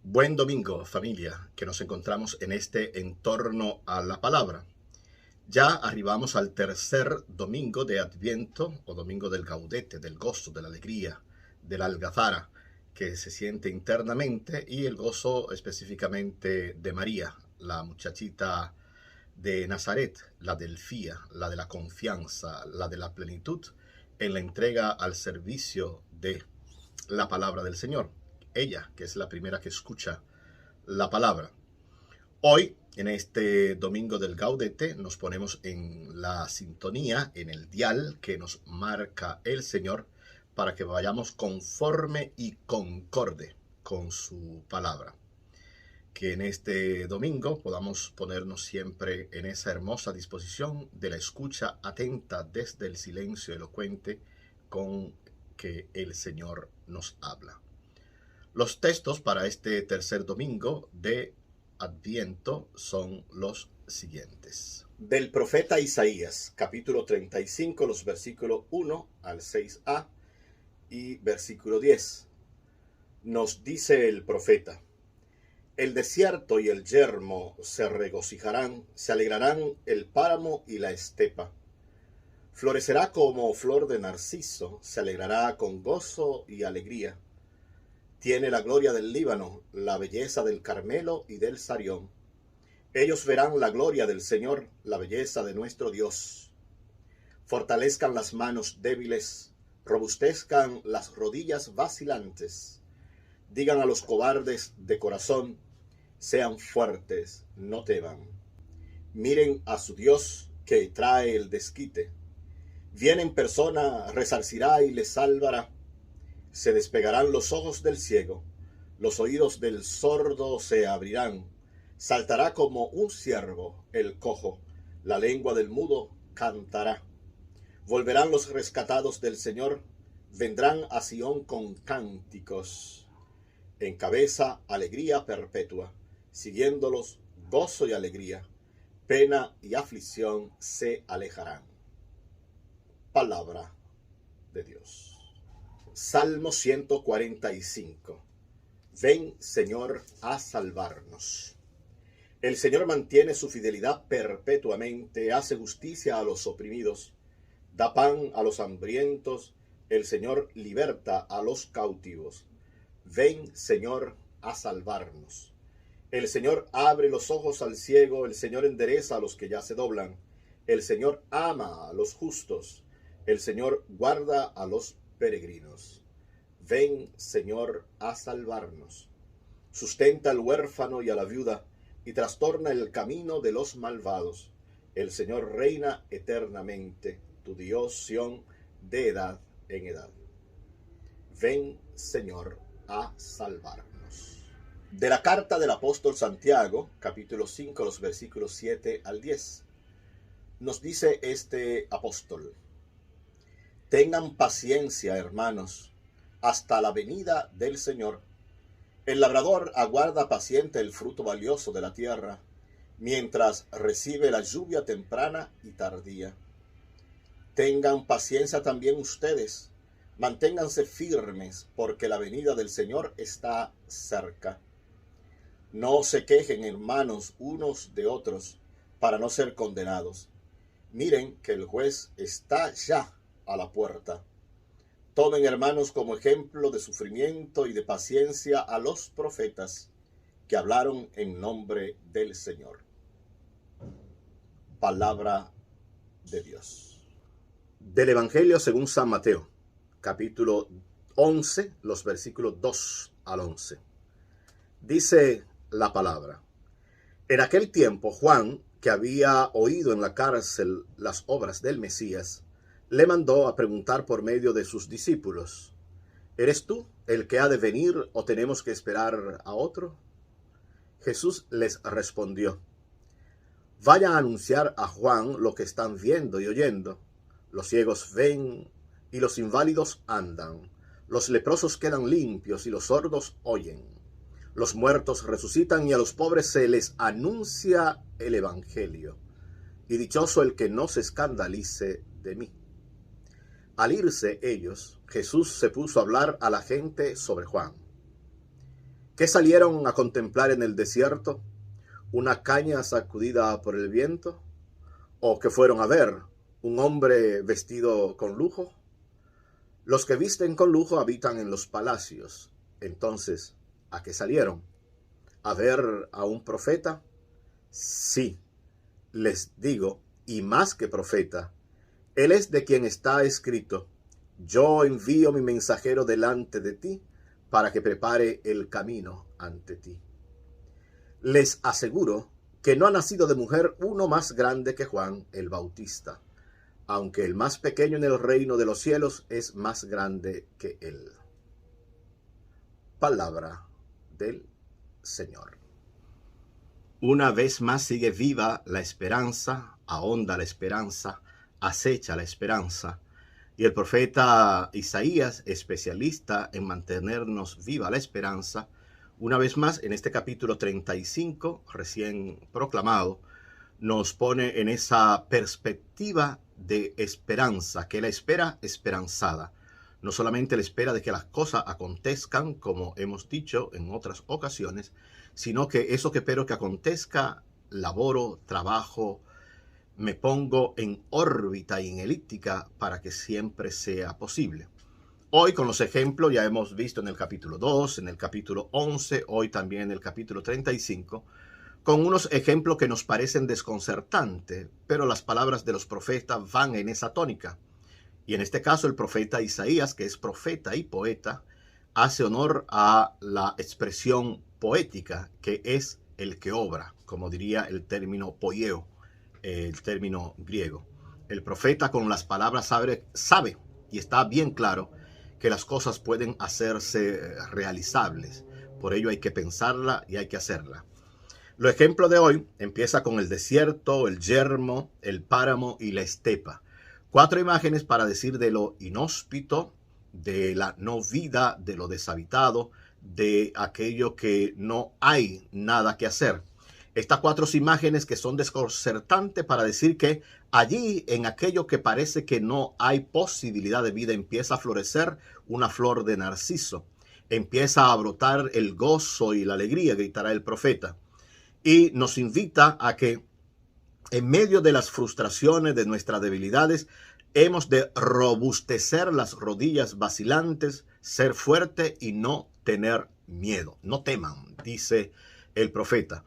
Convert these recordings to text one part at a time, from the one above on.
Buen domingo, familia, que nos encontramos en este entorno a la palabra. Ya arribamos al tercer domingo de Adviento o domingo del Gaudete, del gozo, de la alegría, de la algazara que se siente internamente y el gozo específicamente de María, la muchachita de Nazaret, la del fía, la de la confianza, la de la plenitud en la entrega al servicio de la palabra del Señor. Ella, que es la primera que escucha la palabra. Hoy, en este domingo del Gaudete, nos ponemos en la sintonía, en el dial que nos marca el Señor para que vayamos conforme y concorde con su palabra. Que en este domingo podamos ponernos siempre en esa hermosa disposición de la escucha atenta desde el silencio elocuente con que el Señor nos habla. Los textos para este tercer domingo de Adviento son los siguientes. Del profeta Isaías, capítulo 35, los versículos 1 al 6a y versículo 10. Nos dice el profeta: el desierto y el yermo se regocijarán, se alegrarán el páramo y la estepa. Florecerá como flor de narciso, se alegrará con gozo y alegría. Tiene la gloria del Líbano, la belleza del Carmelo y del Sarión. Ellos verán la gloria del Señor, la belleza de nuestro Dios. Fortalezcan las manos débiles, robustezcan las rodillas vacilantes. Digan a los cobardes de corazón: sean fuertes, no teman. Miren a su Dios que trae el desquite. Viene en persona, resarcirá y les salvará. Se despegarán los ojos del ciego, los oídos del sordo se abrirán. Saltará como un ciervo el cojo, la lengua del mudo cantará. Volverán los rescatados del Señor, vendrán a Sión con cánticos. En cabeza, alegría perpetua, siguiéndolos, gozo y alegría. Pena y aflicción se alejarán. Palabra de Dios. Salmo 145. Ven, Señor, a salvarnos. El Señor mantiene su fidelidad perpetuamente, hace justicia a los oprimidos, da pan a los hambrientos, el Señor liberta a los cautivos. Ven, Señor, a salvarnos. El Señor abre los ojos al ciego, el Señor endereza a los que ya se doblan, el Señor ama a los justos, el Señor guarda a los peregrinos. Ven, Señor, a salvarnos. Sustenta al huérfano y a la viuda, y trastorna el camino de los malvados. El Señor reina eternamente, tu Dios Sión, de edad en edad. Ven, Señor, a salvarnos. De la carta del apóstol Santiago, capítulo 5, los versículos 7 al 10, nos dice este apóstol: tengan paciencia, hermanos, hasta la venida del Señor. El labrador aguarda paciente el fruto valioso de la tierra, mientras recibe la lluvia temprana y tardía. Tengan paciencia también ustedes, manténganse firmes, porque la venida del Señor está cerca. No se quejen, hermanos, unos de otros, para no ser condenados. Miren que el juez está ya a la puerta. Tomen, hermanos, como ejemplo de sufrimiento y de paciencia a los profetas que hablaron en nombre del Señor. Palabra de Dios. Del Evangelio según San Mateo, capítulo 11, los versículos 2 al 11. Dice la palabra: en aquel tiempo Juan, que había oído en la cárcel las obras del Mesías, le mandó a preguntar por medio de sus discípulos: ¿eres tú el que ha de venir o tenemos que esperar a otro? Jesús les respondió: vayan a anunciar a Juan lo que están viendo y oyendo. Los ciegos ven y los inválidos andan, los leprosos quedan limpios y los sordos oyen. Los muertos resucitan y a los pobres se les anuncia el Evangelio. Y dichoso el que no se escandalice de mí. Al irse ellos, Jesús se puso a hablar a la gente sobre Juan. ¿Qué salieron a contemplar en el desierto? ¿Una caña sacudida por el viento? ¿O qué fueron a ver? ¿Un hombre vestido con lujo? Los que visten con lujo habitan en los palacios. Entonces, ¿a qué salieron? ¿A ver a un profeta? Sí, les digo, y más que profeta, él es de quien está escrito: yo envío mi mensajero delante de ti para que prepare el camino ante ti. Les aseguro que no ha nacido de mujer uno más grande que Juan el Bautista, aunque el más pequeño en el reino de los cielos es más grande que él. Palabra del Señor. Una vez más sigue viva la esperanza, ahonda la esperanza, acecha la esperanza. Y el profeta Isaías, especialista en mantenernos viva la esperanza, una vez más en este capítulo 35, recién proclamado, nos pone en esa perspectiva de esperanza, que la espera esperanzada. No solamente la espera de que las cosas acontezcan, como hemos dicho en otras ocasiones, sino que eso que espero que acontezca, laboro, trabajo, me pongo en órbita y en elíptica para que siempre sea posible. Hoy con los ejemplos ya hemos visto en el capítulo 2, en el capítulo 11, hoy también en el capítulo 35, con unos ejemplos que nos parecen desconcertantes, pero las palabras de los profetas van en esa tónica. Y en este caso el profeta Isaías, que es profeta y poeta, hace honor a la expresión poética, que es el que obra, como diría el término poieo, el término griego. El profeta con las palabras sabe y está bien claro que las cosas pueden hacerse realizables. Por ello hay que pensarla y hay que hacerla. Los ejemplos de hoy empieza con el desierto, el yermo, el páramo y la estepa. 4 imágenes para decir de lo inhóspito, de la no vida, de lo deshabitado, de aquello que no hay nada que hacer. Estas 4 imágenes que son desconcertantes para decir que allí, en aquello que parece que no hay posibilidad de vida, empieza a florecer una flor de narciso. Empieza a brotar el gozo y la alegría, gritará el profeta. Y nos invita a que en medio de las frustraciones, de nuestras debilidades, hemos de robustecer las rodillas vacilantes, ser fuerte y no tener miedo. No teman, dice el profeta.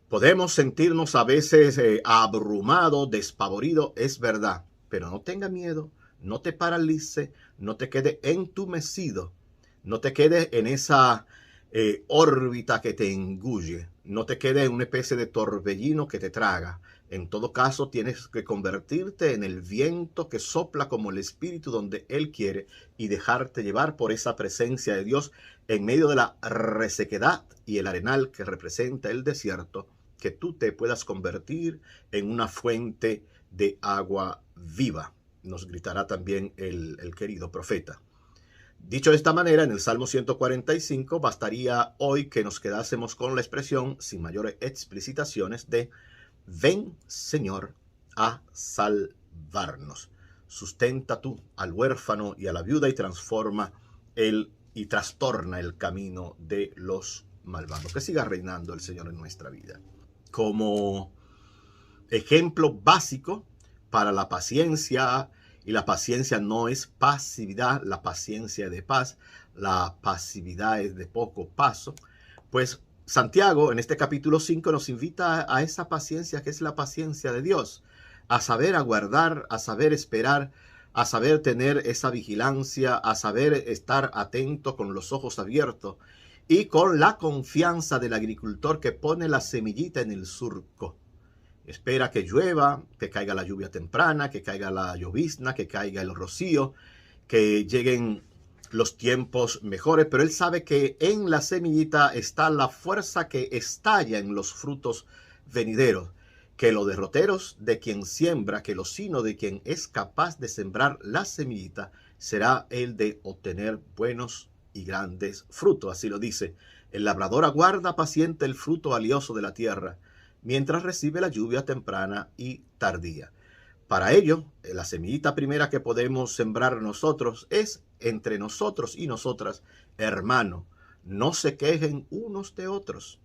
Podemos sentirnos a veces abrumados, despavoridos, es verdad, pero no tenga miedo, no te paralice, no te quede entumecido, no te quede en esa órbita que te engulle, no te quede en una especie de torbellino que te traga. En todo caso, tienes que convertirte en el viento que sopla como el espíritu donde Él quiere y dejarte llevar por esa presencia de Dios en medio de la resequedad y el arenal que representa el desierto, que tú te puedas convertir en una fuente de agua viva, nos gritará también el querido profeta. Dicho de esta manera, en el Salmo 145 bastaría hoy que nos quedásemos con la expresión, sin mayores explicitaciones, de ven, Señor, a salvarnos. Sustenta tú al huérfano y a la viuda y trastorna el camino de los malvados. Que siga reinando el Señor en nuestra vida. Como ejemplo básico para la paciencia, y la paciencia no es pasividad, la paciencia es de paz, la pasividad es de poco paso, pues Santiago en este capítulo 5 nos invita a esa paciencia que es la paciencia de Dios, a saber aguardar, a saber esperar, a saber tener esa vigilancia, a saber estar atento con los ojos abiertos y con la confianza del agricultor que pone la semillita en el surco. Espera que llueva, que caiga la lluvia temprana, que caiga la llovizna, que caiga el rocío, que lleguen los tiempos mejores, pero él sabe que en la semillita está la fuerza que estalla en los frutos venideros, que los derroteros de quien siembra, que los sino de quien es capaz de sembrar la semillita, será el de obtener buenos y grandes frutos. Así lo dice: el labrador aguarda paciente el fruto valioso de la tierra, mientras recibe la lluvia temprana y tardía. Para ello, la semillita primera que podemos sembrar nosotros es entre nosotros y nosotras, hermano. No se quejen unos de otros.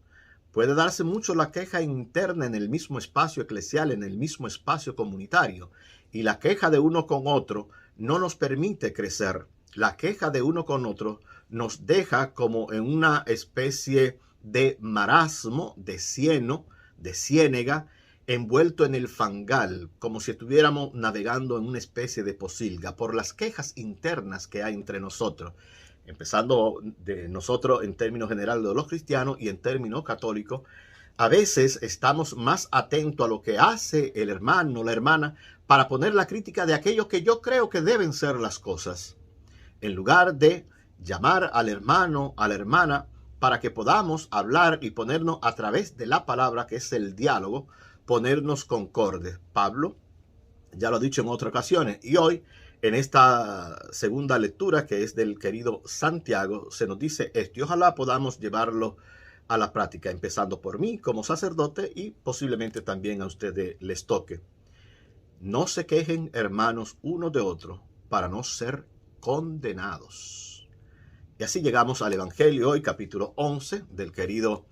Puede darse mucho la queja interna en el mismo espacio eclesial, en el mismo espacio comunitario, y la queja de uno con otro no nos permite crecer. La queja de uno con otro nos deja como en una especie de marasmo, de cieno, de ciénega, envuelto en el fangal, como si estuviéramos navegando en una especie de posilga por las quejas internas que hay entre nosotros. Empezando de nosotros en términos generales de los cristianos y en términos católicos, a veces estamos más atentos a lo que hace el hermano o la hermana para poner la crítica de aquello que yo creo que deben ser las cosas, en lugar de llamar al hermano, a la hermana, para que podamos hablar y ponernos a través de la palabra, que es el diálogo, ponernos concordes. Pablo ya lo ha dicho en otras ocasiones, y hoy en esta segunda lectura, que es del querido Santiago, se nos dice esto, y ojalá podamos llevarlo a la práctica, empezando por mí como sacerdote y posiblemente también a ustedes les toque. No se quejen, hermanos, uno de otro, para no ser condenados. Y así llegamos al Evangelio hoy, capítulo 11 del querido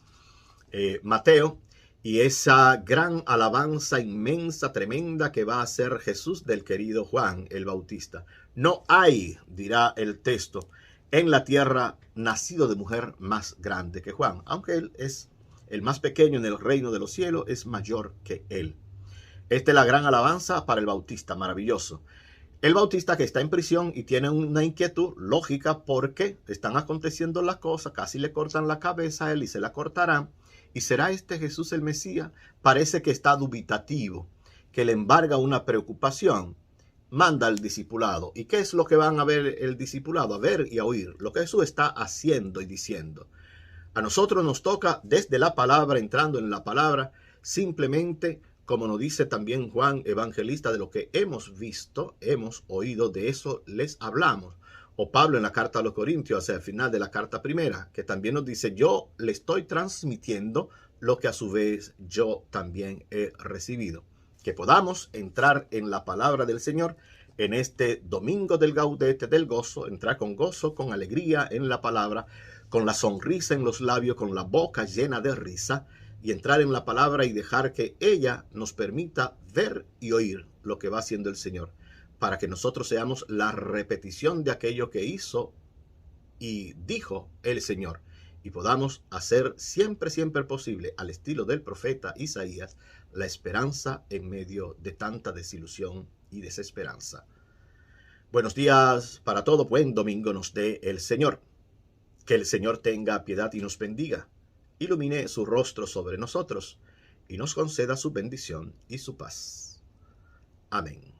Mateo, y esa gran alabanza inmensa, tremenda, que va a hacer Jesús del querido Juan el Bautista. No hay, dirá el texto, en la tierra nacido de mujer más grande que Juan. Aunque él es el más pequeño en el reino de los cielos, es mayor que él. Esta es la gran alabanza para el Bautista, maravilloso. El Bautista que está en prisión y tiene una inquietud lógica porque están aconteciendo las cosas, casi le cortan la cabeza a él y se la cortarán. ¿Y será este Jesús el Mesías? Parece que está dubitativo, que le embarga una preocupación. Manda al discipulado. ¿Y qué es lo que van a ver el discipulado? A ver y a oír lo que Jesús está haciendo y diciendo. A nosotros nos toca desde la palabra, entrando en la palabra, simplemente, como nos dice también Juan Evangelista, de lo que hemos visto, hemos oído, de eso les hablamos. O Pablo en la carta a los Corintios, hacia el final de la carta primera, que también nos dice, yo le estoy transmitiendo lo que a su vez yo también he recibido. Que podamos entrar en la palabra del Señor en este domingo del gaudete, del gozo, entrar con gozo, con alegría en la palabra, con la sonrisa en los labios, con la boca llena de risa, y entrar en la palabra y dejar que ella nos permita ver y oír lo que va haciendo el Señor, para que nosotros seamos la repetición de aquello que hizo y dijo el Señor, y podamos hacer siempre, siempre posible, al estilo del profeta Isaías, la esperanza en medio de tanta desilusión y desesperanza. Buenos días para todo, buen domingo nos dé el Señor. Que el Señor tenga piedad y nos bendiga, ilumine su rostro sobre nosotros y nos conceda su bendición y su paz. Amén.